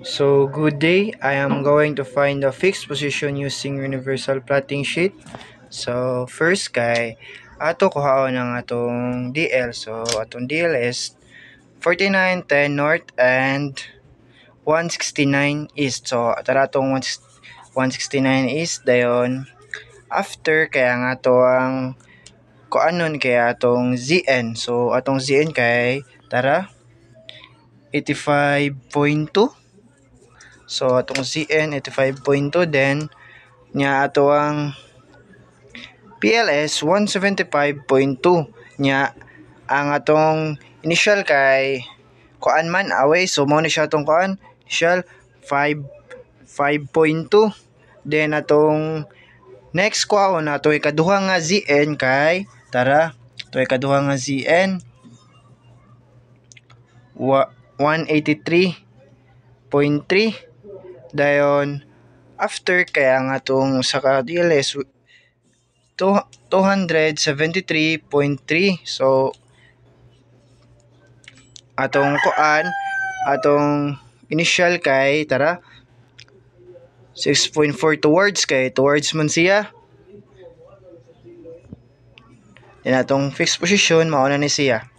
So, good day. I am going to find the fixed position using universal plotting sheet. So, first kay ato kuhaon ang atong DL. So, atong DL is 4910 north and 169 east. So, tara atong 169 east dayon. After kaya nga ato ang kuanon kaya atong ZN. So, atong ZN kay tara 85.2. So atong CN 85.2 then nya ato ang PLS 175.2 nya ang atong initial kay kuan man away, so mo ni siya atong kuan initial 5.2 then atong next kuan nato ikaduha nga ZN kay tara to ikaduha nga ZN 183.3 dayon after kaya nga itong sa DLS 273.3. So atong kuan atong initial kay tara 6.4 towards man siya, then atong fixed position mauna ni siya.